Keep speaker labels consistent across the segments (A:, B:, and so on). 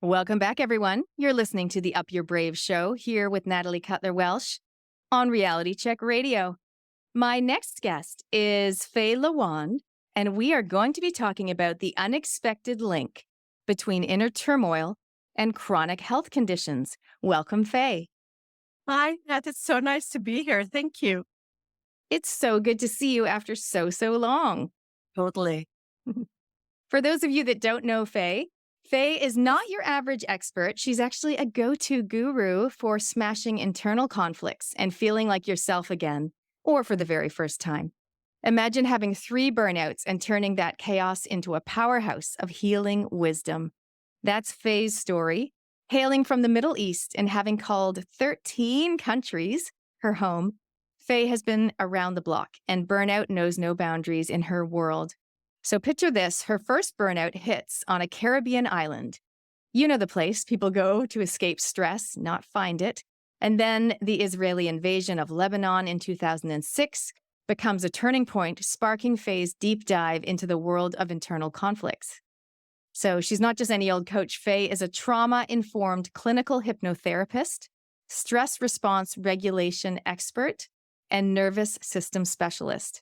A: Welcome back, everyone. You're listening to the Up Your Brave show here with Natalie Cutler-Welsh on Reality Check Radio. My next guest is Faye Lawand, and we are going to be talking about the unexpected link between inner turmoil and chronic health conditions. Welcome, Faye.
B: Hi, Nat. It's so nice to be here. Thank you.
A: It's so good to see you after so long.
B: Totally.
A: For those of you that don't know Faye, Faye is not your average expert. She's actually a go-to guru for smashing internal conflicts and feeling like yourself again, or for the very first time. Imagine having 3 burnouts and turning that chaos into a powerhouse of healing wisdom. That's Faye's story. Hailing from the Middle East and having called 13 countries her home, Faye has been around the block, and burnout knows no boundaries in her world. So picture this, her first burnout hits on a Caribbean island. You know the place people go to escape stress, not find it. And then the Israeli invasion of Lebanon in 2006 becomes a turning point, sparking Faye's deep dive into the world of internal conflicts. So she's not just any old coach. Faye is a trauma-informed clinical hypnotherapist, stress response regulation expert, and nervous system specialist.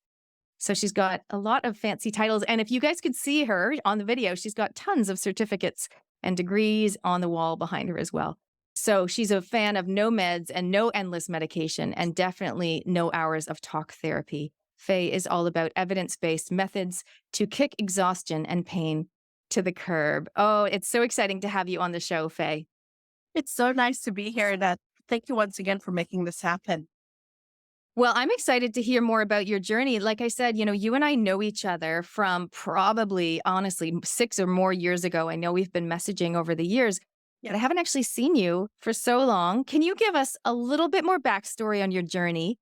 A: So she's got a lot of fancy titles. And if you guys could see her on the video, she's got tons of certificates and degrees on the wall behind her as well. So she's a fan of no meds and no endless medication, and definitely no hours of talk therapy. Faye is all about evidence-based methods to kick exhaustion and pain to the curb. Oh, it's so exciting to have you on the show, Faye.
B: It's so nice to be here, Nat. Thank you once again for making this happen.
A: Well, I'm excited to hear more about your journey. Like I said, you and I know each other from probably, honestly, 6 or more years ago. I know we've been messaging over the years, but I haven't actually seen you for so long. Can you give us a little bit more backstory on your journey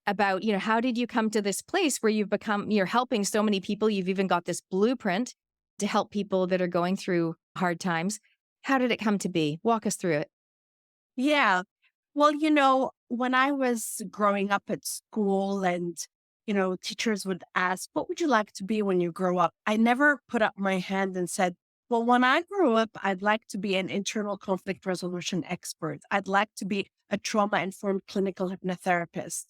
A: about, how did you come to this place where you're helping so many people? You've even got this blueprint to help people that are going through hard times. How did it come to be? Walk us through it.
B: Yeah. Well, when I was growing up at school and, teachers would ask, what would you like to be when you grow up? I never put up my hand and said, well, when I grow up, I'd like to be an internal conflict resolution expert. I'd like to be a trauma-informed clinical hypnotherapist.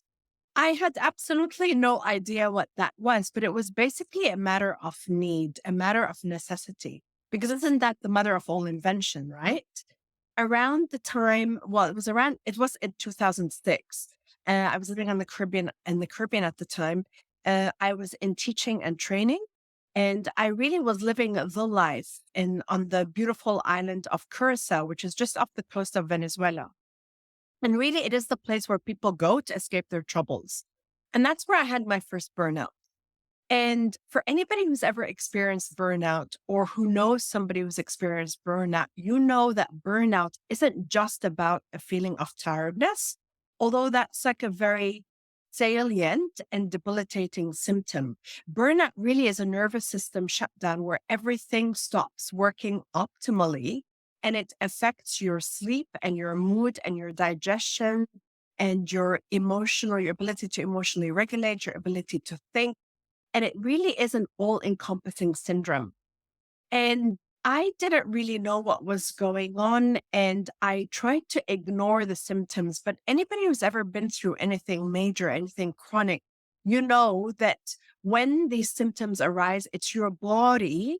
B: I had absolutely no idea what that was, but it was basically a matter of need, a matter of necessity, because isn't that the mother of all invention, right? Around the time, well, it was in 2006. I was living in the Caribbean at the time. I was in teaching and training, and I really was living the life on the beautiful island of Curacao, which is just off the coast of Venezuela. And really, it is the place where people go to escape their troubles. And that's where I had my first burnout. And for anybody who's ever experienced burnout or who knows somebody who's experienced burnout, you know that burnout isn't just about a feeling of tiredness, although that's like a very salient and debilitating symptom. Burnout really is a nervous system shutdown where everything stops working optimally and it affects your sleep and your mood and your digestion and your ability to emotionally regulate, your ability to think. And it really is an all-encompassing syndrome. And I didn't really know what was going on, and I tried to ignore the symptoms. But anybody who's ever been through anything major, anything chronic, you know that when these symptoms arise, it's your body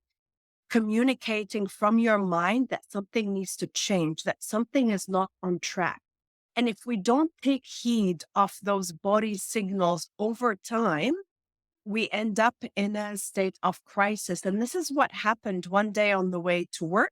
B: communicating from your mind that something needs to change, that something is not on track. And if we don't take heed of those body signals over time, we end up in a state of crisis. And this is what happened one day on the way to work.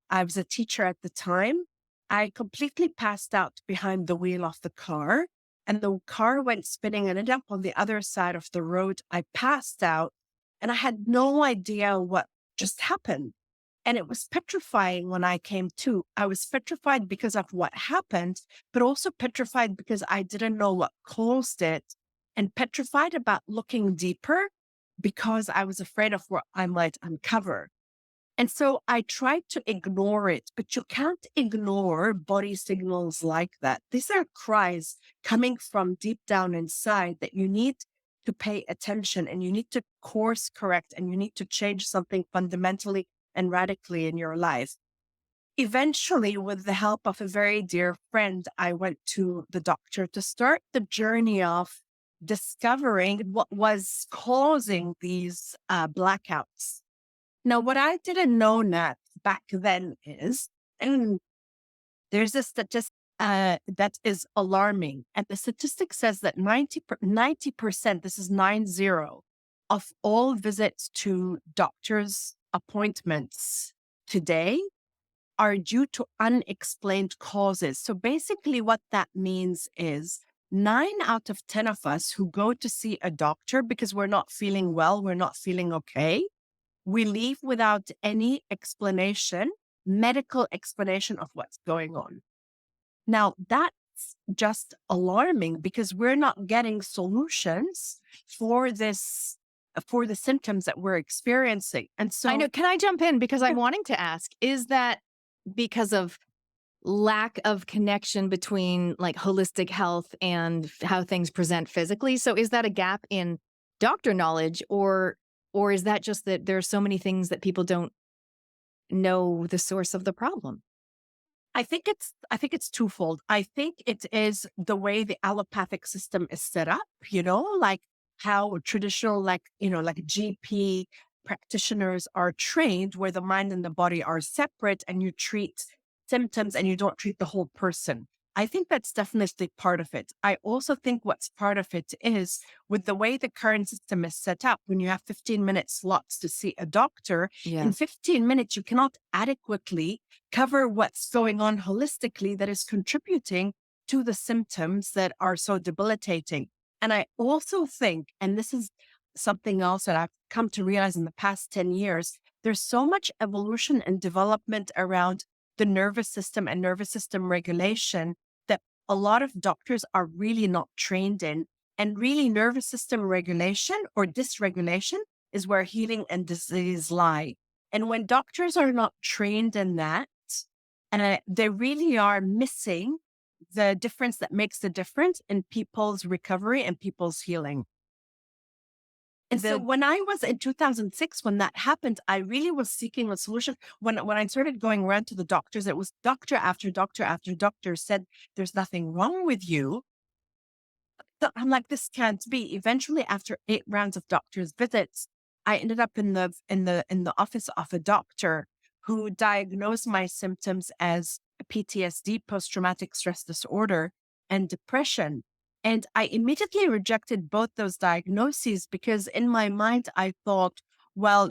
B: I was a teacher at the time. I completely passed out behind the wheel of the car, and the car went spinning and ended up on the other side of the road. I passed out and I had no idea what just happened. And it was petrifying when I came to. I was petrified because of what happened, but also petrified because I didn't know what caused it, and petrified about looking deeper because I was afraid of what I might uncover. And so I tried to ignore it, but you can't ignore body signals like that. These are cries coming from deep down inside that you need to pay attention, and you need to course correct, and you need to change something fundamentally and radically in your life. Eventually, with the help of a very dear friend, I went to the doctor to start the journey of discovering what was causing these blackouts. Now, what I didn't know, Nat, back then is, and there's a statistic that is alarming. And the statistic says that 90%, this is 90, of all visits to doctor's appointments today are due to unexplained causes. So basically, what that means is 9 out of 10 of us who go to see a doctor because we're not feeling well, we're not feeling okay, we leave without any explanation, medical explanation of what's going on. Now, that's just alarming because we're not getting solutions for this, for the symptoms that we're experiencing. And so
A: I know. Can I jump in? Because I'm
B: Yeah.
A: wanting to ask, is that because of lack of connection between like holistic health and how things present physically? So is that a gap in doctor knowledge, or is that just that there are so many things that people don't know the source of the problem?
B: I think it's twofold. I think it is the way the allopathic system is set up, like how traditional, like GP practitioners are trained, where the mind and the body are separate and you treat symptoms and you don't treat the whole person. I think that's definitely part of it. I also think what's part of it is with the way the current system is set up, when you have 15-minute slots to see a doctor, in
A: Yes.
B: 15 minutes, you cannot adequately cover what's going on holistically that is contributing to the symptoms that are so debilitating. And I also think, and this is something else that I've come to realize in the past 10 years, there's so much evolution and development around the nervous system and nervous system regulation that a lot of doctors are really not trained in. And really, nervous system regulation or dysregulation is where healing and disease lie. And when doctors are not trained in that, and they really are missing the difference that makes the difference in people's recovery and people's healing. And so
A: The
B: when I was in 2006, when that happened, I really was seeking a solution. When I started going around to the doctors, it was doctor after doctor after doctor said, there's nothing wrong with you. So I'm like, this can't be. Eventually, after 8 rounds of doctor's visits, I ended up in the office of a doctor who diagnosed my symptoms as PTSD, post-traumatic stress disorder, and depression. And I immediately rejected both those diagnoses because in my mind, I thought, well,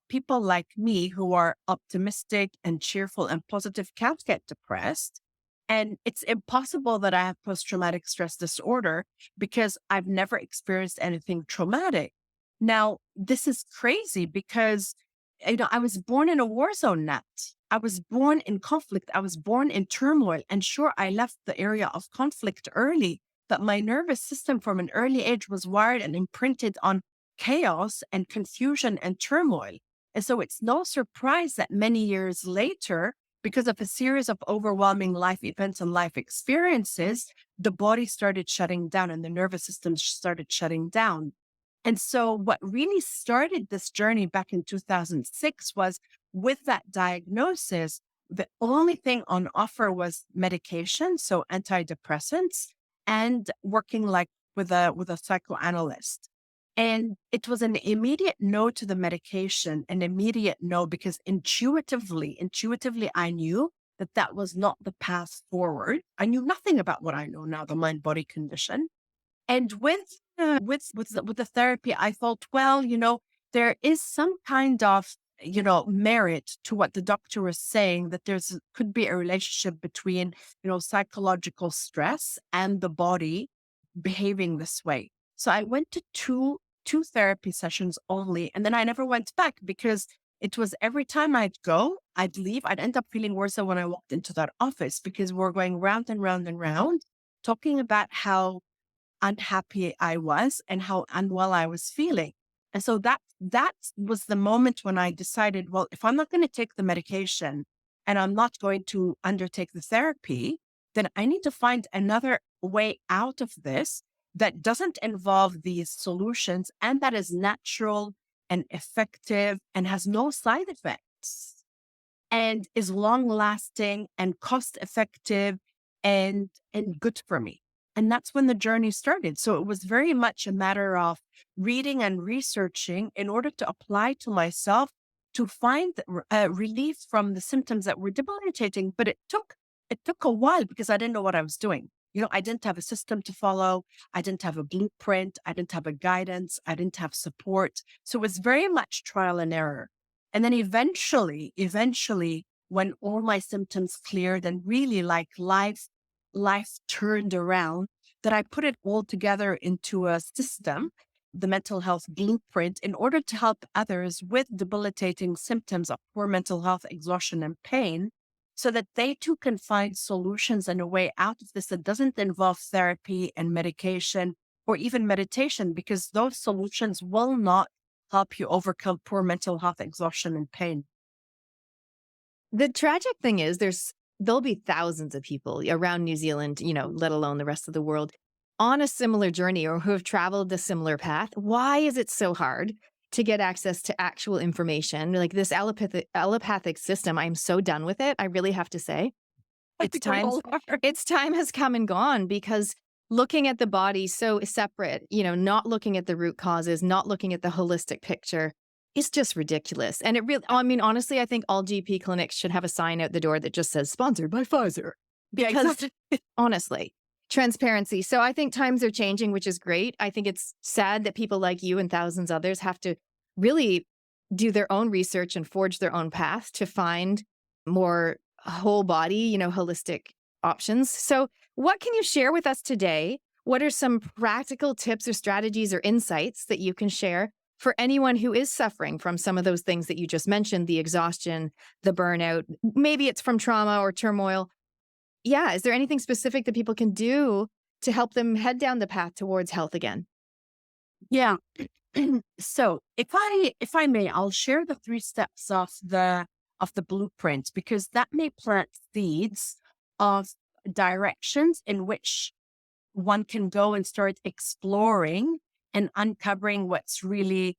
B: people like me who are optimistic and cheerful and positive can't get depressed. And it's impossible that I have post-traumatic stress disorder because I've never experienced anything traumatic. Now, this is crazy because, I was born in a war zone, Nat. I was born in conflict. I was born in turmoil. And sure, I left the area of conflict early, but my nervous system from an early age was wired and imprinted on chaos and confusion and turmoil. And so it's no surprise that many years later, because of a series of overwhelming life events and life experiences, the body started shutting down and the nervous system started shutting down. And so, what really started this journey back in 2006 was with that diagnosis, the only thing on offer was medication, so antidepressants, and working like with a psychoanalyst. And it was an immediate no to the medication, an immediate no, because intuitively, I knew that that was not the path forward. I knew nothing about what I know now, the mind body condition. And with the therapy, I thought, well, there is some kind of merit to what the doctor was saying, that could be a relationship between psychological stress and the body behaving this way. So I went to two therapy sessions only, and then I never went back because it was every time I'd go, I'd leave, I'd end up feeling worse than when I walked into that office because we're going round and round and round, talking about how unhappy I was and how unwell I was feeling. And so that was the moment when I decided, well, if I'm not going to take the medication and I'm not going to undertake the therapy, then I need to find another way out of this that doesn't involve these solutions and that is natural and effective and has no side effects. and is long lasting and cost effective and good for me. And that's when the journey started. So it was very much a matter of reading and researching in order to apply to myself to find relief from the symptoms that were debilitating. But it took a while because I didn't know what I was doing. I didn't have a system to follow. I didn't have a blueprint. I didn't have a guidance. I didn't have support. So it was very much trial and error. And then eventually, when all my symptoms cleared and really like life turned around, that I put it all together into a system, the mental health blueprint, in order to help others with debilitating symptoms of poor mental health, exhaustion, and pain, so that they too can find solutions and a way out of this that doesn't involve therapy and medication or even meditation, because those solutions will not help you overcome poor mental health, exhaustion, and pain.
A: The tragic thing is there'll be thousands of people around New Zealand, let alone the rest of the world, on a similar journey or who have traveled a similar path. Why is it so hard to get access to actual information? Like this allopathic system, I'm so done with it. I really have to say.
B: I
A: It's
B: think we
A: time
B: all are.
A: its time has come and gone because looking at the body so separate, not looking at the root causes, not looking at the holistic picture, is just ridiculous. And it really, I mean, honestly, I think all GP clinics should have a sign out the door that just says sponsored by Pfizer.
B: Yeah,
A: Because
B: exactly.
A: honestly, transparency. So I think times are changing, which is great. I think it's sad that people like you and thousands others have to really do their own research and forge their own path to find more whole body, holistic options. So, what can you share with us today? What are some practical tips or strategies or insights that you can share for anyone who is suffering from some of those things that you just mentioned, the exhaustion, the burnout? Maybe it's from trauma or turmoil. Yeah, is there anything specific that people can do to help them head down the path towards health again?
B: Yeah. So if I may, I'll share the 3 steps of the blueprint, because that may plant seeds of directions in which one can go and start exploring and uncovering what's really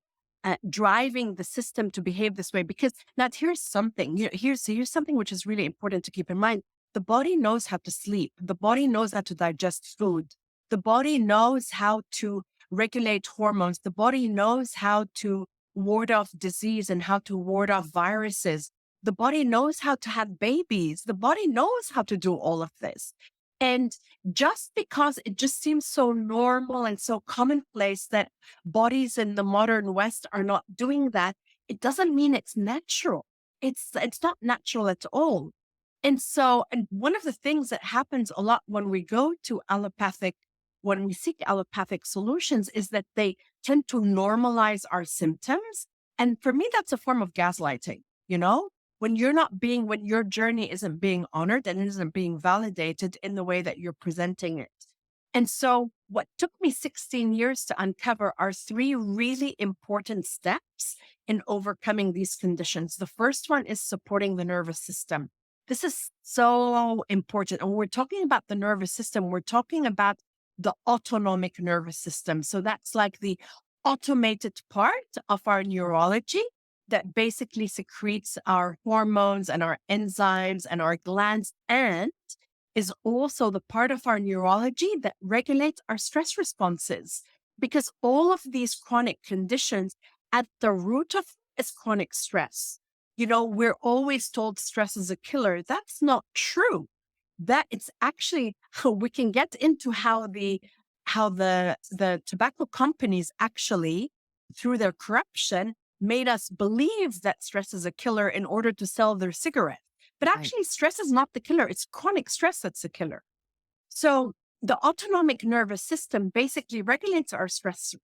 B: driving the system to behave this way. Because now here's something, here's something which is really important to keep in mind. The body knows how to sleep. The body knows how to digest food. The body knows how to regulate hormones. The body knows how to ward off disease and how to ward off viruses. The body knows how to have babies. The body knows how to do all of this. And just because it just seems so normal and so commonplace that bodies in the modern West are not doing that, it doesn't mean it's natural. It's not natural at all. And one of the things that happens a lot when we go to when we seek allopathic solutions, is that they tend to normalize our symptoms. And for me, that's a form of gaslighting, when when your journey isn't being honored and isn't being validated in the way that you're presenting it. And so what took me 16 years to uncover are 3 really important steps in overcoming these conditions. The first one is supporting the nervous system. This is so important. And when we're talking about the nervous system, we're talking about the autonomic nervous system. So that's like the automated part of our neurology that basically secretes our hormones and our enzymes and our glands, and is also the part of our neurology that regulates our stress responses. Because all of these chronic conditions, at the root of is chronic stress. We're always told stress is a killer. That's not true. That it's actually, we can get into how the tobacco companies actually, through their corruption, made us believe that stress is a killer in order to sell their cigarette. But
A: Right.
B: actually, stress is not the killer. It's chronic stress that's the killer. So the autonomic nervous system basically regulates our stress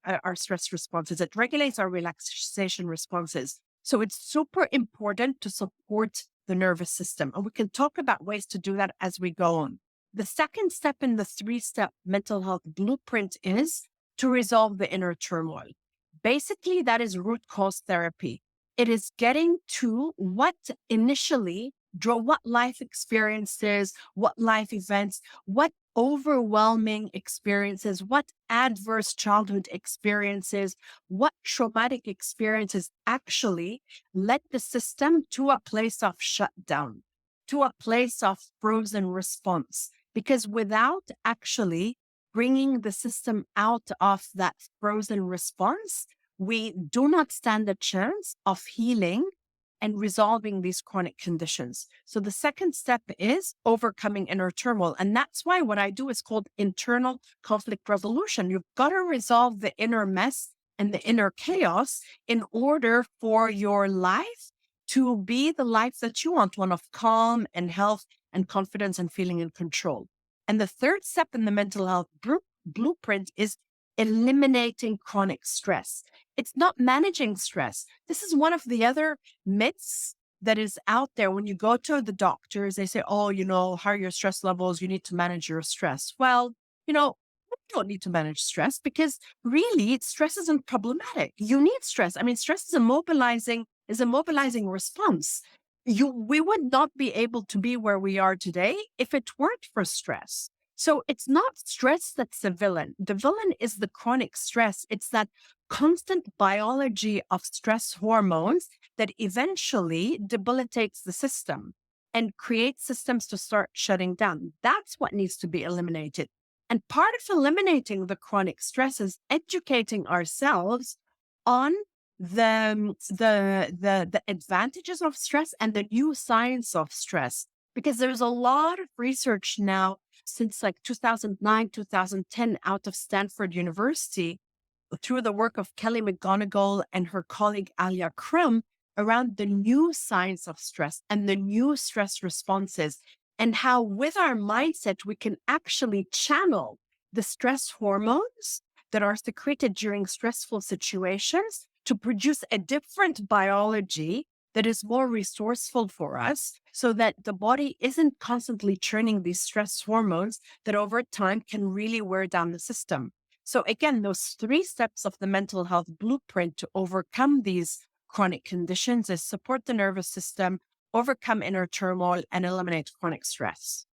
B: responses. It regulates our relaxation responses. So it's super important to support the nervous system. And we can talk about ways to do that as we go on. The second step in the 3-step mental health blueprint is to resolve the inner turmoil. Basically, that is root cause therapy. It is getting to what initially drove, what life experiences, what life events, what overwhelming experiences, what adverse childhood experiences, what traumatic experiences actually led the system to a place of shutdown, to a place of frozen response. Because without actually bringing the system out of that frozen response, we do not stand a chance of healing and resolving these chronic conditions. So the second step is overcoming inner turmoil. And that's why what I do is called internal conflict resolution. You've got to resolve the inner mess and the inner chaos in order for your life to be the life that you want, one of calm and health and confidence and feeling in control. And the third step in the mental health blueprint is eliminating chronic stress. It's not managing stress. This is one of the other myths that is out there. When you go to the doctors, they say, oh, how are your stress levels? You need to manage your stress. Well, you don't need to manage stress because really stress isn't problematic. You need stress. I mean, stress is a mobilizing response. We would not be able to be where we are today if it weren't for stress. So it's not stress that's the villain. The villain is the chronic stress. It's that constant biology of stress hormones that eventually debilitates the system and creates systems to start shutting down. That's what needs to be eliminated. And part of eliminating the chronic stress is educating ourselves on the advantages of stress and the new science of stress. Because there's a lot of research now since like 2009, 2010 out of Stanford University through the work of Kelly McGonigal and her colleague Alia Krum around the new science of stress and the new stress responses and how with our mindset, we can actually channel the stress hormones that are secreted during stressful situations to produce a different biology that is more resourceful for us so that the body isn't constantly churning these stress hormones that over time can really wear down the system. So again, those 3 steps of the mental health blueprint to overcome these chronic conditions is support the nervous system, overcome inner turmoil, and eliminate chronic stress.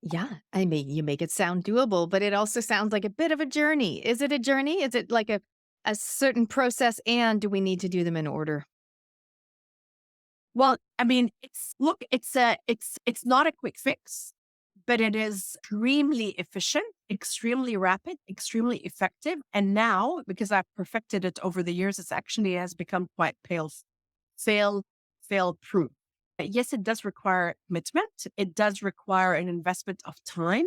A: Yeah, I mean, you make it sound doable, but it also sounds like a bit of a journey. Is it a journey? Is it like a certain process, and do we need to do them in order?
B: Well, I mean, it's not a quick fix, but it is extremely efficient, extremely rapid, extremely effective. And now, because I've perfected it over the years, it's actually has become quite fail proof. Yes, it does require commitment. It does require an investment of time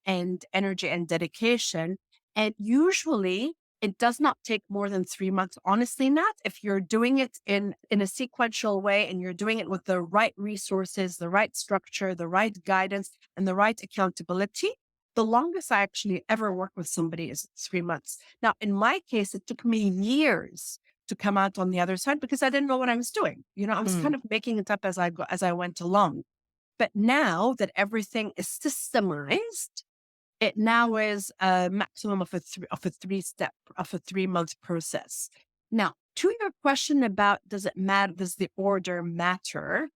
B: and energy and dedication. And usually it does not take more than 3 months. Honestly, Nat, if you're doing it in a sequential way and you're doing it with the right resources, the right structure, the right guidance, and the right accountability, the longest I actually ever worked with somebody is 3 months. Now, in my case, it took me years to come out on the other side because I didn't know what I was doing. I was kind of making it up as I went along. But now that everything is systemized, it now is a maximum of a 3-month process. Now, to your question about does it matter? Does the order matter?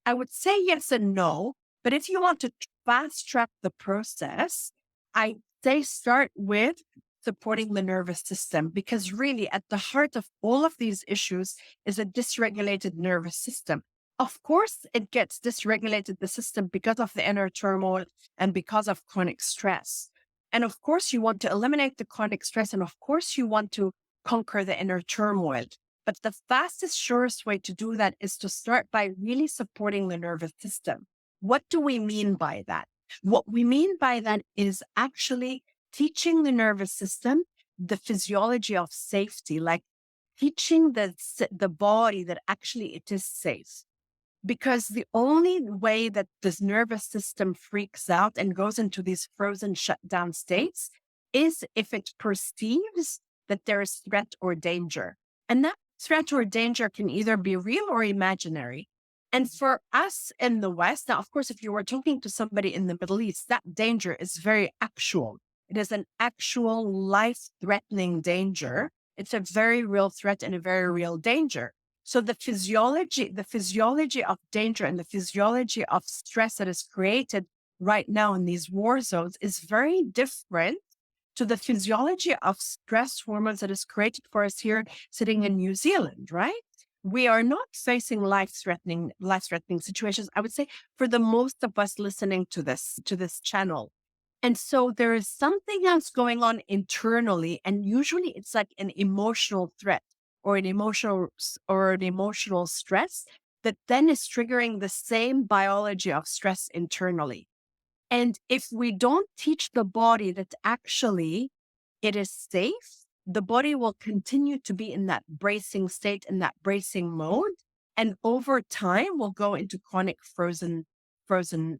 B: I would say yes and no. But if you want to fast track the process, I say start with supporting the nervous system, because really at the heart of all of these issues is a dysregulated nervous system. Of course, it gets dysregulated, the system, because of the inner turmoil and because of chronic stress. And of course, you want to eliminate the chronic stress. And of course, you want to conquer the inner turmoil. But the fastest, surest way to do that is to start by really supporting the nervous system. What do we mean by that? What we mean by that is actually teaching the nervous system the physiology of safety, like teaching the body that actually it is safe. Because the only way that this nervous system freaks out and goes into these frozen shutdown states is if it perceives that there is threat or danger. And that threat or danger can either be real or imaginary. And for us in the West, now, of course, if you were talking to somebody in the Middle East, that danger is very actual. It is an actual life-threatening danger. It's a very real threat and a very real danger. So the physiology of danger and the physiology of stress that is created right now in these war zones is very different to the physiology of stress hormones that is created for us here sitting in New Zealand, right? We are not facing life-threatening situations, I would say, for the most of us listening to this channel. And so there is something else going on internally, and usually it's like an emotional threat or an emotional stress that then is triggering the same biology of stress internally. And if we don't teach the body that actually it is safe, the body will continue to be in that bracing state, in that bracing mode. And over time, will go into chronic frozen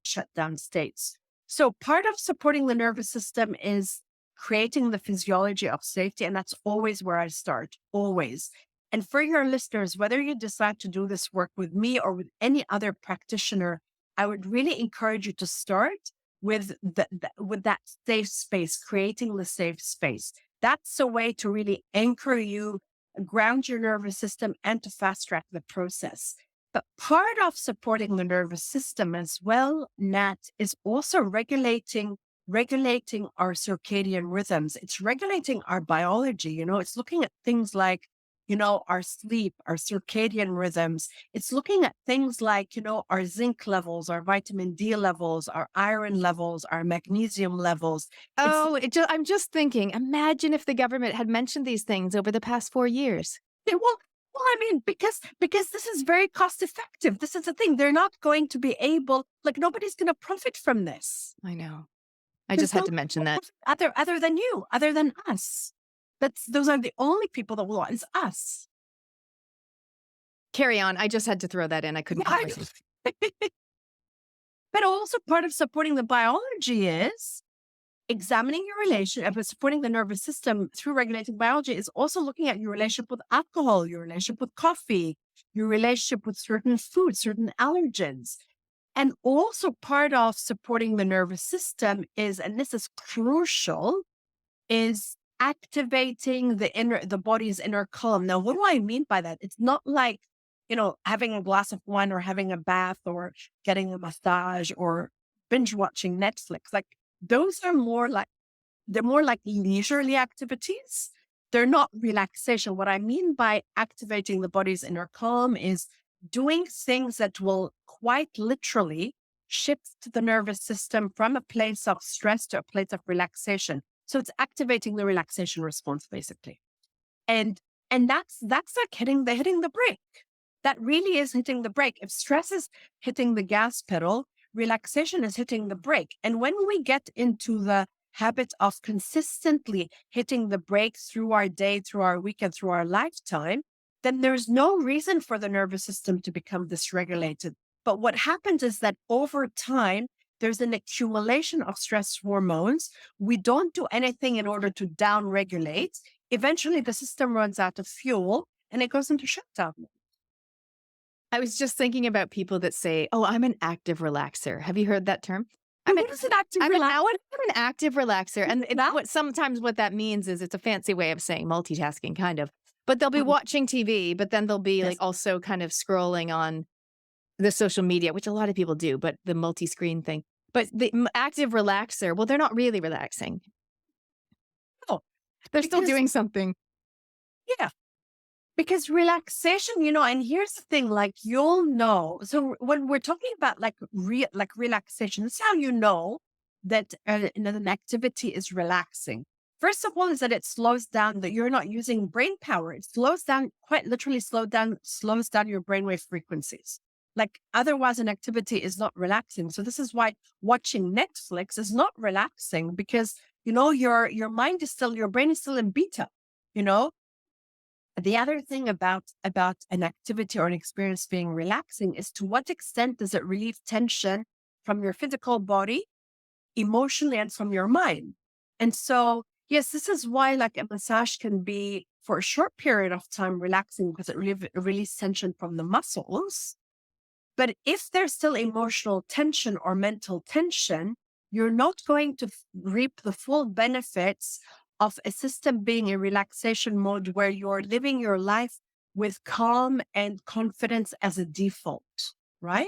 B: shutdown states. So part of supporting the nervous system is creating the physiology of safety. And that's always where I start, always. And for your listeners, whether you decide to do this work with me or with any other practitioner, I would really encourage you to start with with that safe space, creating the safe space. That's a way to really anchor you, ground your nervous system, and to fast track the process. But part of supporting the nervous system as well, Nat, is also regulating our circadian rhythms. It's regulating our biology. It's looking at things like, our sleep, our circadian rhythms. It's looking at things like, our zinc levels, our vitamin D levels, our iron levels, our magnesium levels.
A: I'm just thinking, imagine if the government had mentioned these things over the past 4 years.
B: Well, I mean, because this is very cost effective. This is the thing. They're not going to be able, nobody's going to profit from this.
A: I know. I just had to mention that.
B: Other than you, other than us. Those are the only people that will want. It's us.
A: Carry on. I just had to throw that in. I couldn't.
B: But also part of supporting the biology is examining your relationship, supporting the nervous system through regulating biology is also looking at your relationship with alcohol, your relationship with coffee, your relationship with certain foods, certain allergens. And also part of supporting the nervous system is, and this is crucial, is activating the body's inner calm. Now, what do I mean by that? It's not like, having a glass of wine or having a bath or getting a massage or binge watching Netflix. Those are they're more like leisurely activities. They're not relaxation. What I mean by activating the body's inner calm is doing things that will quite literally shift the nervous system from a place of stress to a place of relaxation. So it's activating the relaxation response, basically. And that's like hitting the brake. That really is hitting the brake. If stress is hitting the gas pedal, relaxation is hitting the brake. And when we get into the habit of consistently hitting the brake through our day, through our weekend, through our lifetime, then there's no reason for the nervous system to become dysregulated. But what happens is that over time, there's an accumulation of stress hormones. We don't do anything in order to downregulate. Eventually, the system runs out of fuel and it goes into shutdown.
A: I was just thinking about people that say, "Oh, I'm an active relaxer." Have you heard that term?
B: What is an active relaxer?
A: I'm an active relaxer. And sometimes what that means is it's a fancy way of saying multitasking, kind of. But they'll be watching TV, but then they'll be also kind of scrolling on the social media, which a lot of people do, but the multi-screen thing. But the active relaxer, well, they're not really relaxing.
B: No,
A: they're still doing something.
B: Yeah. Because relaxation, and here's the thing, you'll know. So when we're talking about relaxation, this is how you know that an activity is relaxing. First of all, is that it slows down, that you're not using brain power. It slows down, quite literally slows down your brainwave frequencies. Otherwise, an activity is not relaxing. So this is why watching Netflix is not relaxing, because, your mind is still, your brain is still in beta, The other thing about an activity or an experience being relaxing is to what extent does it relieve tension from your physical body, emotionally, and from your mind. And so, yes, this is why a massage can be for a short period of time relaxing because it releases tension from the muscles. But if there's still emotional tension or mental tension, you're not going to reap the full benefits of a system being in relaxation mode where you're living your life with calm and confidence as a default, right?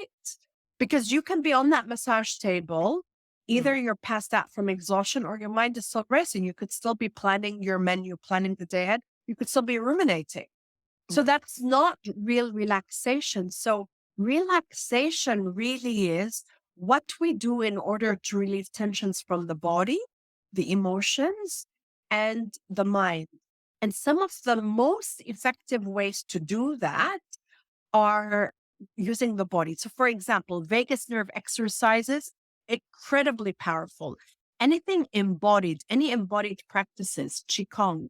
B: Because you can be on that massage table Either you're passed out from exhaustion or your mind is still racing. You could still be planning your menu, planning the day ahead. You could still be ruminating. So that's not real relaxation. So relaxation really is what we do in order to relieve tensions from the body, the emotions, and the mind. And some of the most effective ways to do that are using the body. So, for example, vagus nerve exercises, incredibly powerful. Anything embodied, any embodied practices, Qigong,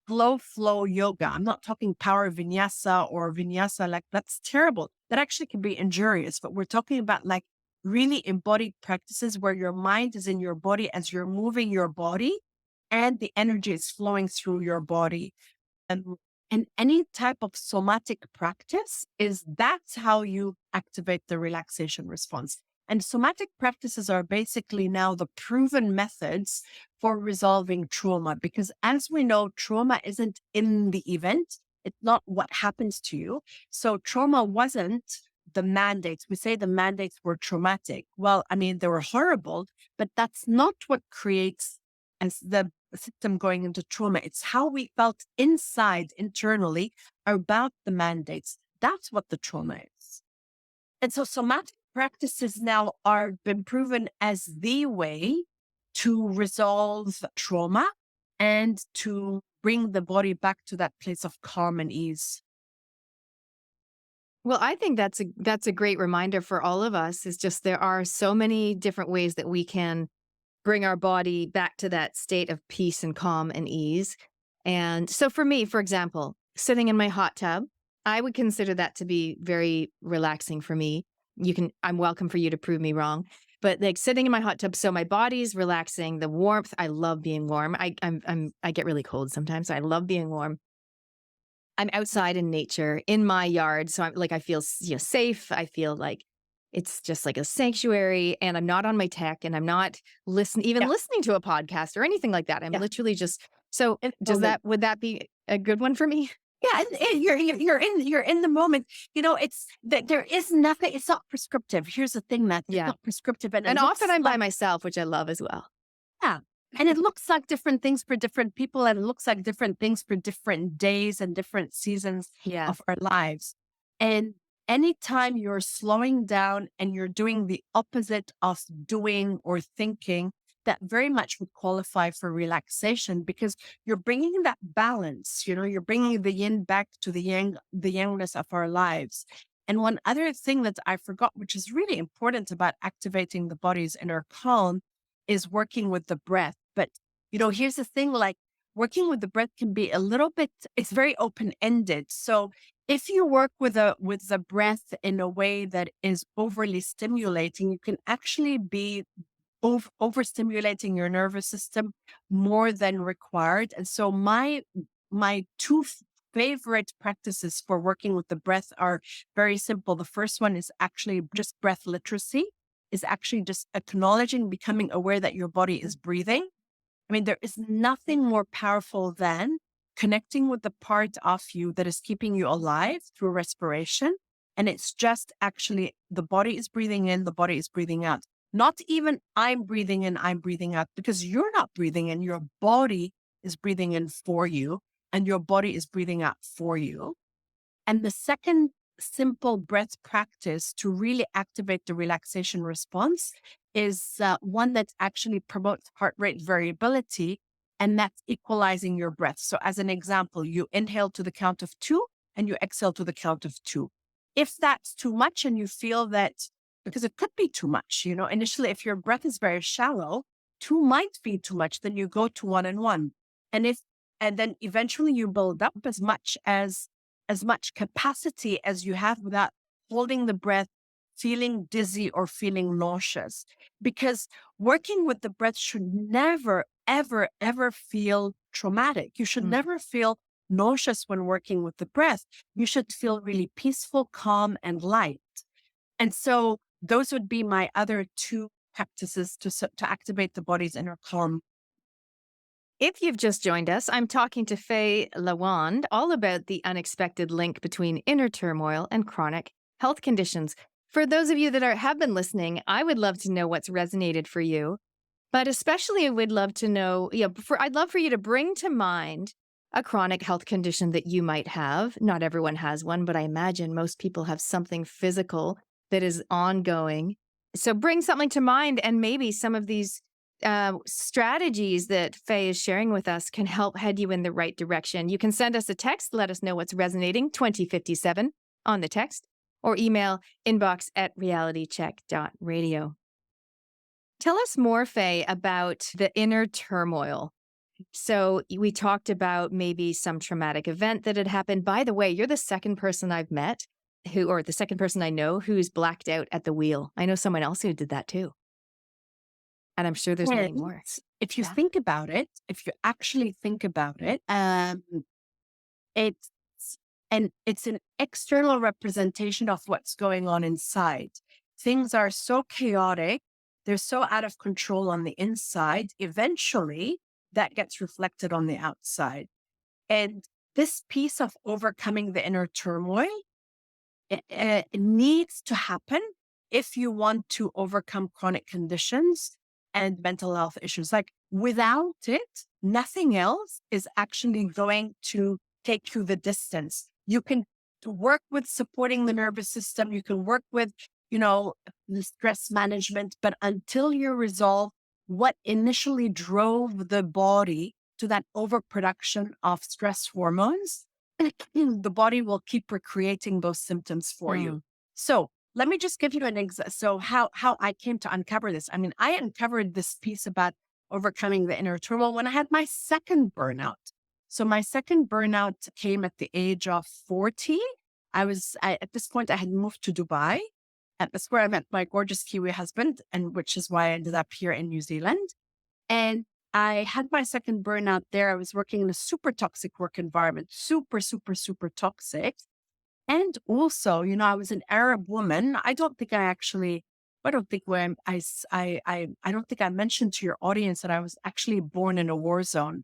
B: flow yoga. I'm not talking power vinyasa or vinyasa, like that's terrible. That actually can be injurious, but we're talking about like really embodied practices where your mind is in your body as you're moving your body and the energy is flowing through your body. And, and any type of somatic practice that's how you activate the relaxation response. And somatic practices are basically now the proven methods for resolving trauma, because as we know, trauma isn't in the event. It's not what happens to you. So trauma wasn't the mandates. We say the mandates were traumatic. Well, I mean, they were horrible, but that's not what creates as the system going into trauma. It's how we felt inside, internally, about the mandates. That's what the trauma is. And so somatic practices now are been proven as the way to resolve trauma and to bring the body back to that place of calm and ease.
A: Well, I think that's a great reminder for all of us. Is just there are so many different ways that we can bring our body back to that state of peace and calm and ease. And so for me, for example, sitting in my hot tub, I would consider that to be very relaxing for me. I'm welcome for you to prove me wrong. But like sitting in my hot tub, so my body's relaxing, the warmth, I love being warm. I get really cold sometimes, so I love being warm. I'm outside in nature in my yard, so I feel safe. I feel like it's just like a sanctuary, and I'm not on my tech, and I'm not
B: Yeah,
A: listening to a podcast or anything like that. I'm
B: yeah.
A: literally just so.
B: In the
A: Does
B: moment.
A: would that be a good one for me?
B: Yeah, and you're in the moment. You know, it's that there is nothing. It's not prescriptive. Here's the thing, that it's
A: Yeah,
B: not prescriptive, and it
A: and often
B: looks
A: I'm by
B: like,
A: myself, which I love as well.
B: yeah. And it looks like different things for different people, and it looks like different things for different days and different seasons
A: Yeah.
B: of our lives. And anytime you're slowing down and you're doing the opposite of doing or thinking, that very much would qualify for relaxation, because you're bringing that balance, you're bringing the yin back to the yangness of our lives. And one other thing that I forgot, which is really important about activating the body's inner calm, is working with the breath. But, here's the thing, like working with the breath can be a little bit, it's very open ended. So if you work with the breath in a way that is overly stimulating, you can actually be overstimulating your nervous system more than required. And so my two favorite practices for working with the breath are very simple. The first one is actually just breath literacy, is actually just acknowledging, becoming aware that your body is breathing. I mean, there is nothing more powerful than connecting with the part of you that is keeping you alive through respiration. And it's just actually the body is breathing in, the body is breathing out. Not even I'm breathing in, I'm breathing out, because you're not breathing in, your body is breathing in for you, and your body is breathing out for you. And the second simple breath practice to really activate the relaxation response is one that actually promotes heart rate variability, and that's equalizing your breath. So, as an example, you inhale to the count of 2 and you exhale to the count of 2. If that's too much and you feel that, because it could be too much, initially, if your breath is very shallow, 2 might be too much, then you go to 1 and 1. And and then eventually you build up as much capacity as you have without holding the breath, feeling dizzy or feeling nauseous. Because working with the breath should never, ever, ever feel traumatic. You should
A: Mm.
B: never feel nauseous when working with the breath. You should feel really peaceful, calm, and light. And so those would be my other two practices to activate the body's inner calm.
A: If you've just joined us, I'm talking to Faye Lawand all about the unexpected link between inner turmoil and chronic health conditions. For those of you that have been listening, I would love to know what's resonated for you. But especially, I would love to know, I'd love for you to bring to mind a chronic health condition that you might have. Not everyone has one, but I imagine most people have something physical that is ongoing. So bring something to mind, and maybe some of these strategies that Faye is sharing with us can help head you in the right direction. You can send us a text, let us know what's resonating, 2057 on the text, or email inbox@realitycheck.radio. Tell us more, Faye, about the inner turmoil. So we talked about maybe some traumatic event that had happened. By the way, you're the second person I've met or the second person I know who's blacked out at the wheel. I know someone else who did that too. And I'm sure there's many
B: And
A: more.
B: if you
A: Yeah.
B: think about it, if you actually think about it, it's it's an external representation of what's going on inside. Things are so chaotic, they're so out of control on the inside. Eventually, that gets reflected on the outside. And this piece of overcoming the inner turmoil, it needs to happen if you want to overcome chronic conditions and mental health issues. Like without it, nothing else is actually going to take you the distance. You can work with supporting the nervous system. You can work with, the stress management, but until you resolve what initially drove the body to that overproduction of stress hormones, the body will keep recreating those symptoms for you. So let me just give you an example. So how I came to uncover this. I mean, I uncovered this piece about overcoming the inner turmoil when I had my second burnout. So my second burnout came at the age of 40. At this point, I had moved to Dubai. And that's where I met my gorgeous Kiwi husband, and which is why I ended up here in New Zealand. And I had my second burnout there. I was working in a super toxic work environment, super, super, super toxic. And also, I was an Arab woman. I don't think I don't think I mentioned to your audience that I was actually born in a war zone.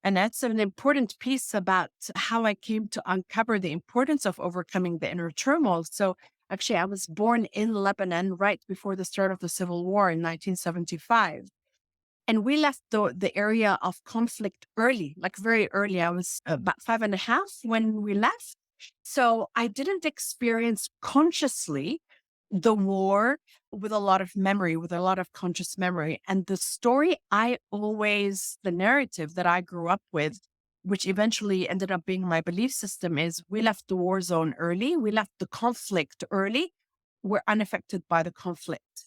B: And that's an important piece about how I came to uncover the importance of overcoming the inner turmoil. So actually, I was born in Lebanon right before the start of the Civil War in 1975. And we left the area of conflict early, like very early. I was about 5.5 when we left. So I didn't experience consciously the war with a lot of memory, with a lot of conscious memory. And the narrative that I grew up with, which eventually ended up being my belief system, is we left the war zone early. We left the conflict early. We're unaffected by the conflict.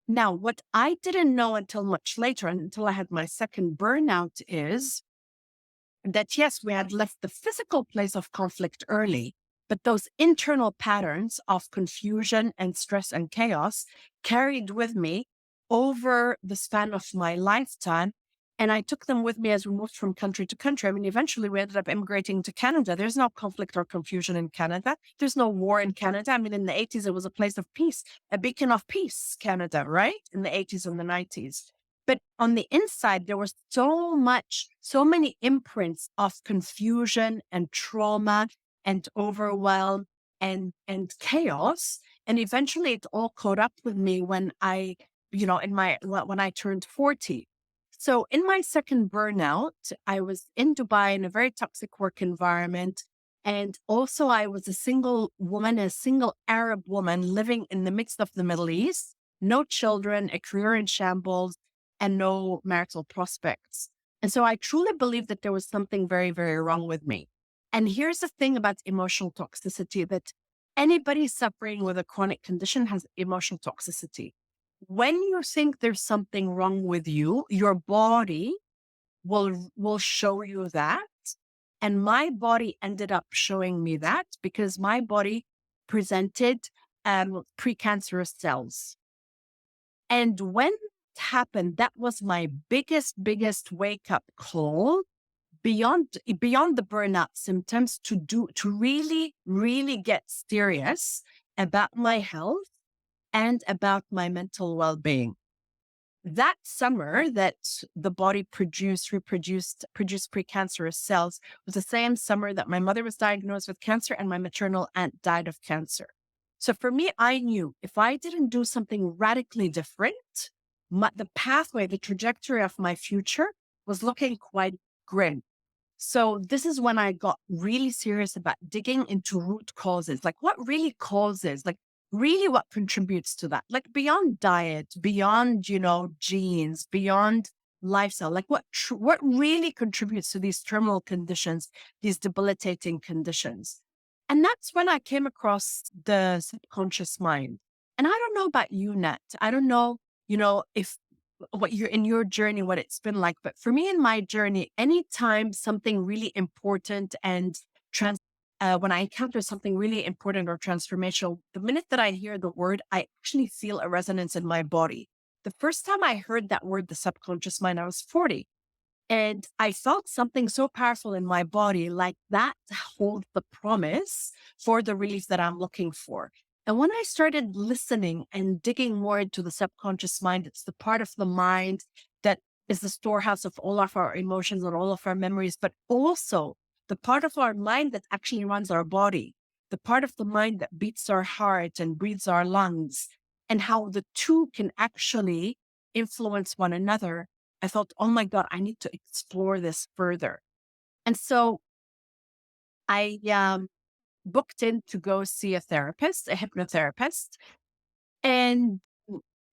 B: Now, what I didn't know until much later, until I had my second burnout, is that yes, we had left the physical place of conflict early, but those internal patterns of confusion and stress and chaos carried with me over the span of my lifetime. And I took them with me as we moved from country to country. I mean, eventually we ended up immigrating to Canada. There's no conflict or confusion in Canada. There's no war in Canada. I mean, in the 80s, it was a place of peace, a beacon of peace, Canada, right? In the 80s and the 90s. But on the inside, there was so many imprints of confusion and trauma and overwhelm and chaos. And eventually it all caught up with me when when I turned 40. So in my second burnout, I was in Dubai in a very toxic work environment. And also I was a single woman, a single Arab woman living in the midst of the Middle East, no children, a career in shambles, and no marital prospects. And so I truly believe that there was something very, very wrong with me. And here's the thing about emotional toxicity, that anybody suffering with a chronic condition has emotional toxicity. When you think there's something wrong with you, your body will show you that. And my body ended up showing me that because my body presented precancerous cells. And when it happened, that was my biggest wake up call beyond the burnout symptoms to really, really get serious about my health and about my mental well-being. That summer that the body produced precancerous cells was the same summer that my mother was diagnosed with cancer and my maternal aunt died of cancer. So for me, I knew if I didn't do something radically different, the pathway, the trajectory of my future was looking quite grim. So this is when I got really serious about digging into root causes, like what really causes, like really what contributes to that, like beyond diet, beyond, genes, beyond lifestyle, like what really contributes to these terminal conditions, these debilitating conditions. And that's when I came across the subconscious mind. And I don't know about you, Nat. I don't know, if what you're in your journey, what it's been like. But for me in my journey, anytime something really important and when I encounter something really important or transformational, the minute that I hear the word, I actually feel a resonance in my body. The first time I heard that word, the subconscious mind, I was 40. And I felt something so powerful in my body, like that holds the promise for the relief that I'm looking for. And when I started listening and digging more into the subconscious mind, it's the part of the mind that is the storehouse of all of our emotions and all of our memories, but also the part of our mind that actually runs our body, the part of the mind that beats our heart and breathes our lungs, and how the two can actually influence one another. I felt, oh my God, I need to explore this further. And so I booked in to go see a therapist, a hypnotherapist. And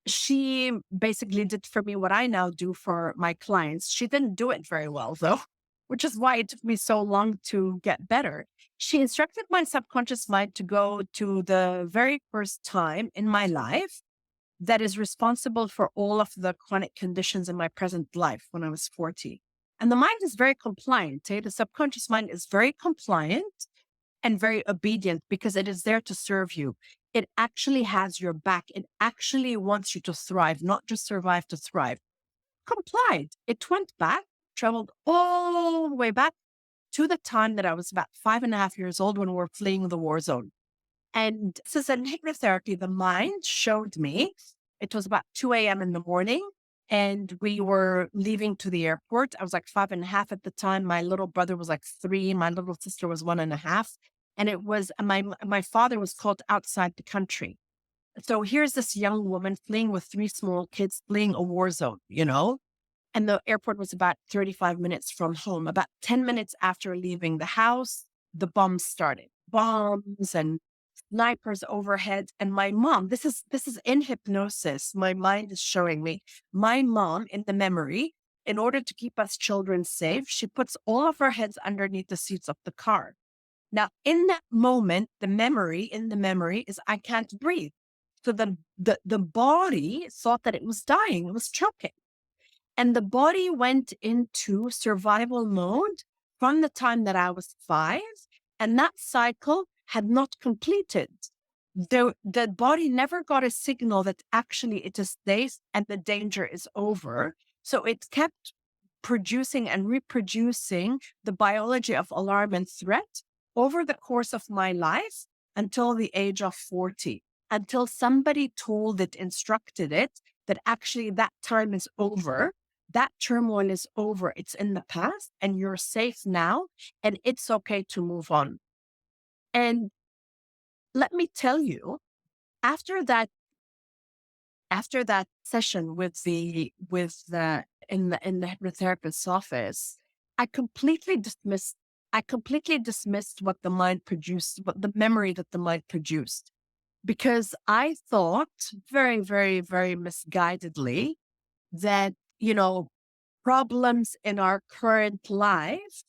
B: she basically did for me what I now do for my clients. She didn't do it very well, though, which is why it took me so long to get better. She instructed my subconscious mind to go to the very first time in my life that is responsible for all of the chronic conditions in my present life when I was 40. And the mind is very compliant. The subconscious mind is very compliant and very obedient because it is there to serve you. It actually has your back. It actually wants you to thrive, not just survive, to thrive. Complied. It went back, traveled all the way back to the time that I was about 5.5 years old when we were fleeing the war zone. And this is in hypnotherapy. The mind showed me, it was about 2 a.m. in the morning, and we were leaving to the airport. I was like 5.5 at the time. My little brother was like 3. My little sister was 1.5. And it was, my father was called outside the country. So here's this young woman fleeing with 3 small kids, fleeing a war zone, and the airport was about 35 minutes from home. About 10 minutes after leaving the house, the bombs started. Bombs and snipers overhead. And my mom, this is in hypnosis. My mind is showing me my mom in the memory, in order to keep us children safe, she puts all of our heads underneath the seats of the car. Now, in that moment, the memory is I can't breathe. So the body thought that it was dying, it was choking. And the body went into survival mode from the time that I was 5. And that cycle had not completed. The body never got a signal that actually it is safe and the danger is over. So it kept producing and reproducing the biology of alarm and threat over the course of my life until the age of 40, until somebody told it, instructed it, that actually that time is over. That turmoil is over. It's in the past and you're safe now and it's okay to move on. And let me tell you, after that session with the in the hypnotherapist's office, I completely dismissed what the mind produced, what the memory that the mind produced, because I thought very, very, very misguidedly that, problems in our current life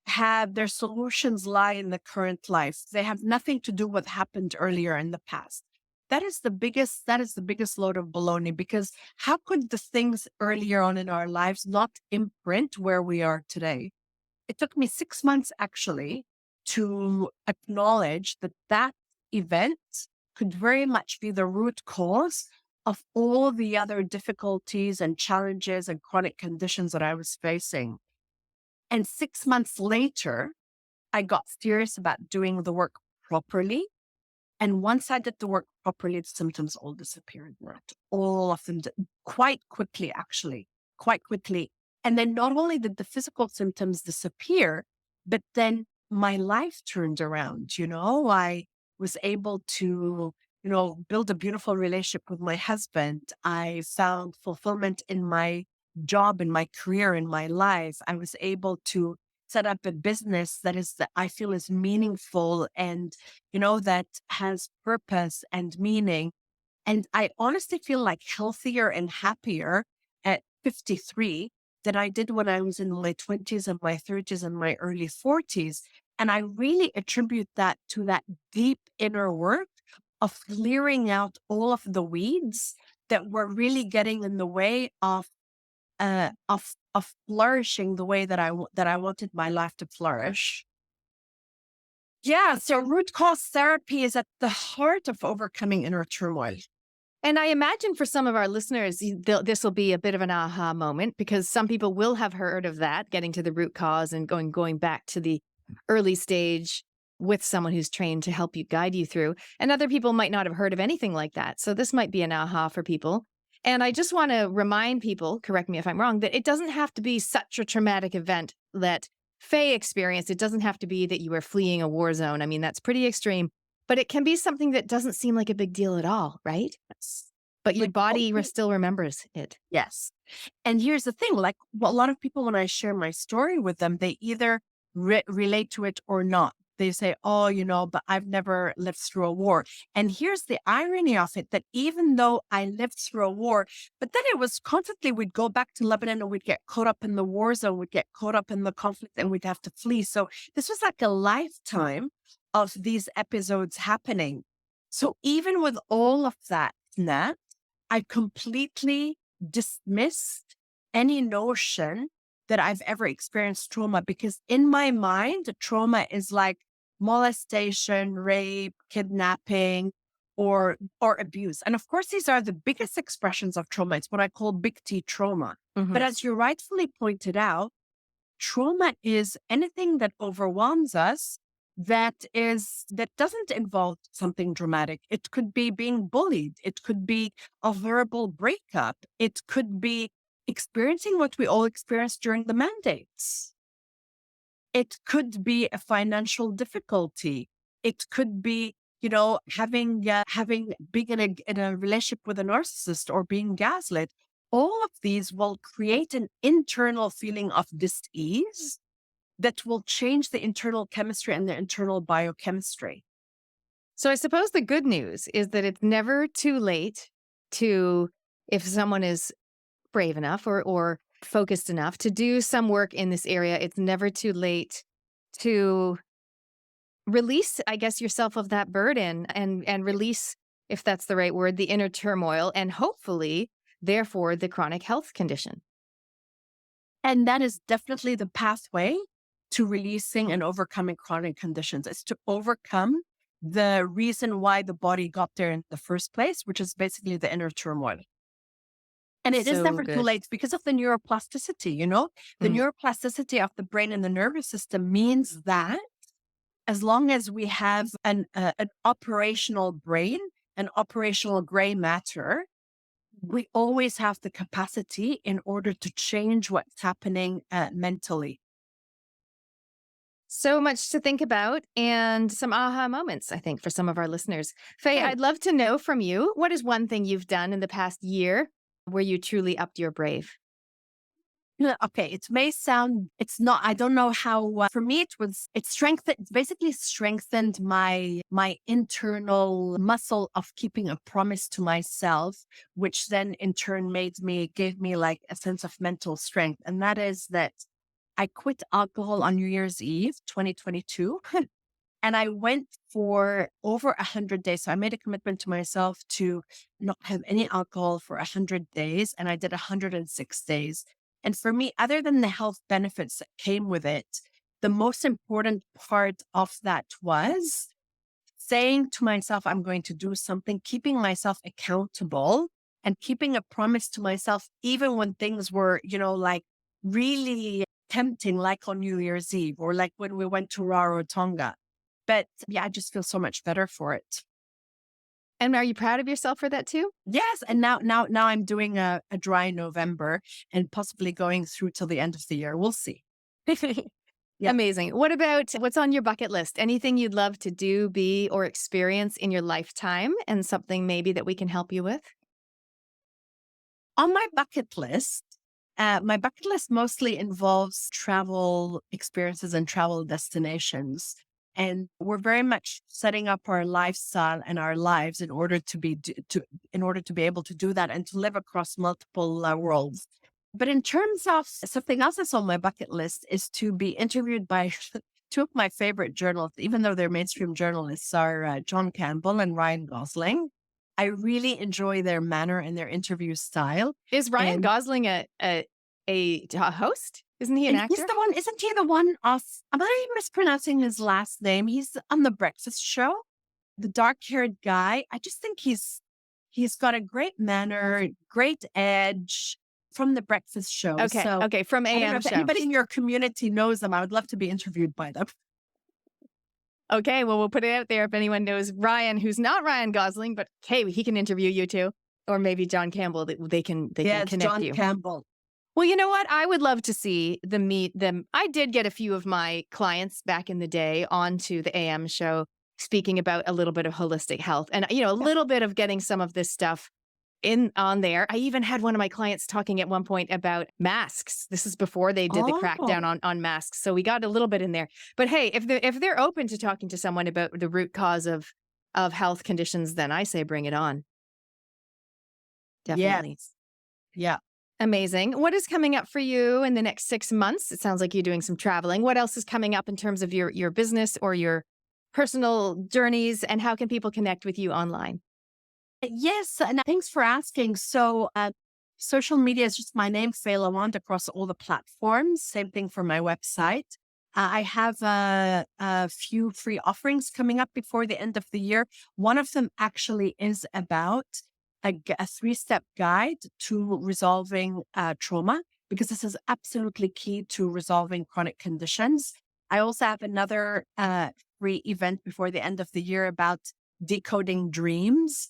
B: have their solutions lie in the current life. They have nothing to do with what happened earlier in the past. That is the biggest load of baloney, because how could the things earlier on in our lives not imprint where we are today? It took me 6 months actually to acknowledge that that event could very much be the root cause of all the other difficulties and challenges and chronic conditions that I was facing. And 6 months later, I got serious about doing the work properly. And once I did the work properly, the symptoms all disappeared. Right? All of them quite quickly, actually, quite quickly. And then not only did the physical symptoms disappear, but then my life turned around. was able to, build a beautiful relationship with my husband. I found fulfillment in my job, in my career, in my life. I was able to set up a business that I feel is meaningful and, that has purpose and meaning. And I honestly feel like healthier and happier at 53 than I did when I was in my 20s and my 30s and my early 40s. And I really attribute that to that deep inner work of clearing out all of the weeds that were really getting in the way of flourishing the way that I wanted my life to flourish. Yeah, so root cause therapy is at the heart of overcoming inner turmoil.
A: And I imagine for some of our listeners, this will be a bit of an aha moment because some people will have heard of that, getting to the root cause and going back to the early stage with someone who's trained to help you guide you through. And other people might not have heard of anything like that. So this might be an aha for people. And I just want to remind people, correct me if I'm wrong, that it doesn't have to be such a traumatic event that Faye experienced. It doesn't have to be that you were fleeing a war zone. I mean, that's pretty extreme. But it can be something that doesn't seem like a big deal at all, right?
B: Yes.
A: But your
B: Like,
A: body still remembers it.
B: Yes. And here's the thing, like a lot of people, when I share my story with them, they either relate to it or not. They say, oh, but I've never lived through a war. And here's the irony of it, that even though I lived through a war, but then it was constantly, we'd go back to Lebanon and we'd get caught up in the war zone, we'd get caught up in the conflict and we'd have to flee. So this was like a lifetime of these episodes happening. So even with all of that, Nat, I completely dismissed any notion that I've ever experienced trauma, because in my mind, trauma is like molestation, rape, kidnapping, or abuse. And of course, these are the biggest expressions of trauma. It's what I call big T trauma.
A: Mm-hmm.
B: But as you rightfully pointed out, trauma is anything that overwhelms us that doesn't involve something dramatic. It could be being bullied. It could be a verbal breakup. It could be experiencing what we all experienced during the mandates. It could be a financial difficulty. It could be, having being in a relationship with a narcissist or being gaslit. All of these will create an internal feeling of dis-ease that will change the internal chemistry and the internal biochemistry.
A: So I suppose the good news is that it's never too late if someone is brave enough or focused enough to do some work in this area, it's never too late to release, I guess, yourself of that burden and release, if that's the right word, the inner turmoil and hopefully, therefore, the chronic health condition.
B: And that is definitely the pathway to releasing and overcoming chronic conditions. It's to overcome the reason why the body got there in the first place, which is basically the inner turmoil. And it is never too late because of the neuroplasticity, the neuroplasticity of the brain and the nervous system means that as long as we have an operational brain, an operational gray matter, we always have the capacity in order to change what's happening mentally.
A: So much to think about and some aha moments, I think, for some of our listeners. Faye, I'd love to know from you, what is one thing you've done in the past year where you truly upped your brave?
B: Okay, it may sound, it's not, I don't know how, for me, it basically strengthened my internal muscle of keeping a promise to myself, which then in turn gave me like a sense of mental strength. And that is that I quit alcohol on New Year's Eve, 2022. And I went for over 100 days. So I made a commitment to myself to not have any alcohol for 100 days. And I did 106 days. And for me, other than the health benefits that came with it, the most important part of that was saying to myself, I'm going to do something, keeping myself accountable and keeping a promise to myself, even when things were, like really tempting, like on New Year's Eve or like when we went to Rarotonga. But yeah, I just feel so much better for it.
A: And are you proud of yourself for that too?
B: Yes. And now I'm doing a dry November and possibly going through till the end of the year. We'll see. Yeah.
A: Amazing. What about what's on your bucket list? Anything you'd love to do, be, or experience in your lifetime, and something maybe that we can help you with?
B: On my bucket list mostly involves travel experiences and travel destinations. And we're very much setting up our lifestyle and our lives in order to in order to be able to do that and to live across multiple worlds. But in terms of something else that's on my bucket list is to be interviewed by two of my favorite journalists, even though they're mainstream journalists, are John Campbell and Ryan Gosling. I really enjoy their manner and their interview style.
A: Is Ryan
B: And
A: Gosling a host? Isn't he an
B: and he's
A: actor?
B: the one, isn't he the one of, am I mispronouncing his last name? He's on the Breakfast Show, the dark-haired guy. I just think he's got a great manner, great edge from the Breakfast Show.
A: Okay.
B: So
A: Okay. From
B: I don't know
A: AM
B: if
A: show.
B: anybody in your community knows them. I would love to be interviewed by them.
A: Okay. Well, we'll put it out there if anyone knows Ryan, who's not Ryan Gosling, but hey, he can interview you too, or maybe John Campbell. They can
B: Yeah, it's
A: connect
B: John
A: you.
B: Campbell.
A: Well, you know what? I would love to see them. I did get a few of my clients back in the day onto the AM show speaking about a little bit of holistic health and, a little bit of getting some of this stuff on there. I even had one of my clients talking at one point about masks. This is before they did the crackdown on masks. So we got a little bit in there. But hey, if they're open to talking to someone about the root cause of health conditions, then I say bring it on. Definitely.
B: Yes. Yeah.
A: Amazing. What is coming up for you in the next 6 months? It sounds like you're doing some traveling. What else is coming up in terms of your business or your personal journeys, and how can people connect with you online?
B: Yes, and thanks for asking. So, social media is just my name, Faye Lawand, across all the platforms. Same thing for my website. I have a few free offerings coming up before the end of the year. One of them actually is about a three-step guide to resolving trauma, because this is absolutely key to resolving chronic conditions. I also have another free event before the end of the year about decoding dreams,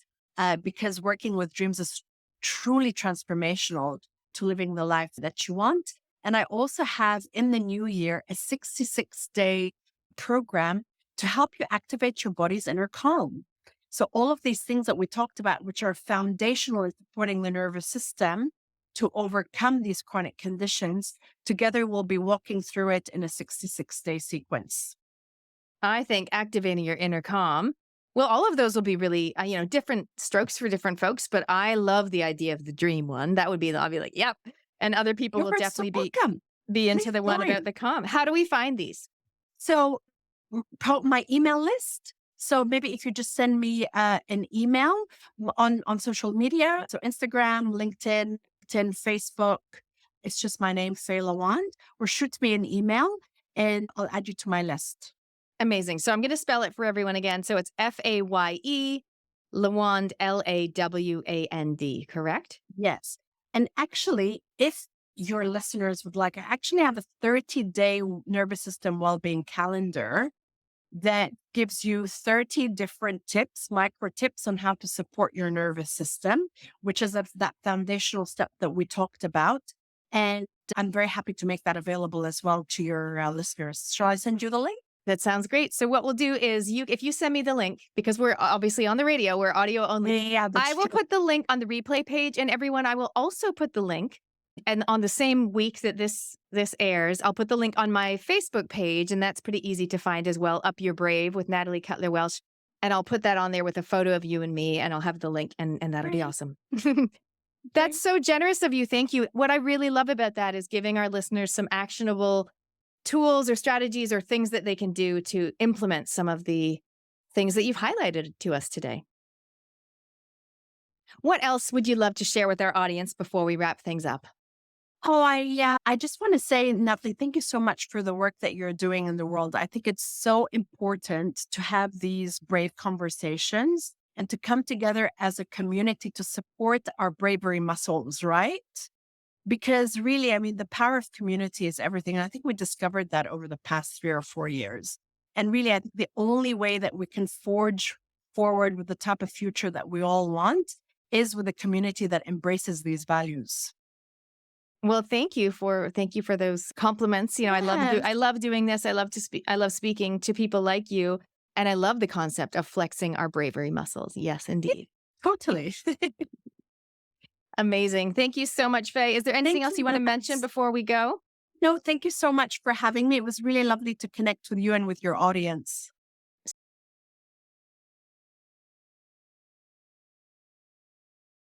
B: because working with dreams is truly transformational to living the life that you want. And I also have in the new year a 66-day program to help you activate your body's inner calm. So all of these things that we talked about, which are foundational in supporting the nervous system to overcome these chronic conditions, together we'll be walking through it in a 66-day sequence.
A: I think activating your inner calm. Well, all of those will be really, different strokes for different folks, but I love the idea of the dream one. That would be, I'll be like, yep. And other people will
B: You're so
A: definitely
B: welcome.
A: be into
B: Please
A: the one
B: join.
A: about the calm. How do we find these?
B: So my email list. So maybe if you just send me an email on social media, so Instagram, LinkedIn, Facebook, it's just my name, Faye Lawand, or shoot me an email and I'll add you to my list.
A: Amazing. So I'm going to spell it for everyone again. So it's Faye, Lawand, Lawand, correct?
B: Yes. And actually, if your listeners would like, I actually have a 30-day nervous system well-being calendar that gives you 30 different tips, micro tips on how to support your nervous system, which is that foundational step that we talked about. And I'm very happy to make that available as well to your listeners. Shall I send you the link?
A: That sounds great. So what we'll do is if you send me the link, because we're obviously on the radio, we're audio only.
B: Yeah,
A: I will put the link on the replay page, and everyone, I will also put the link. And on the same week that this airs, I'll put the link on my Facebook page, and that's pretty easy to find as well. Up Your Brave with Natalie Cutler-Welsh. And I'll put that on there with a photo of you and me, and I'll have the link, and that'll be awesome. That's so generous of you. Thank you. What I really love about that is giving our listeners some actionable tools or strategies or things that they can do to implement some of the things that you've highlighted to us today. What else would you love to share with our audience before we wrap things up?
B: Oh, I just want to say, Natalie, thank you so much for the work that you're doing in the world. I think it's so important to have these brave conversations and to come together as a community to support our bravery muscles, right? Because really, I mean, the power of community is everything. And I think we discovered that over the past 3 or 4 years. And really, I think the only way that we can forge forward with the type of future that we all want is with a community that embraces these values.
A: Well, thank you for those compliments. You know,
B: Yes,
A: I love doing this. I love to speak. I love speaking to people like you, and I love the concept of flexing our bravery muscles. Yes,
B: yeah,
A: indeed.
B: totally.
A: Amazing. Thank you so much, Faye. Is there anything
B: Thank
A: else
B: you,
A: you want to mention
B: Max.
A: before we go?
B: No, thank you so much for having me. It was really lovely to connect with you and with your audience.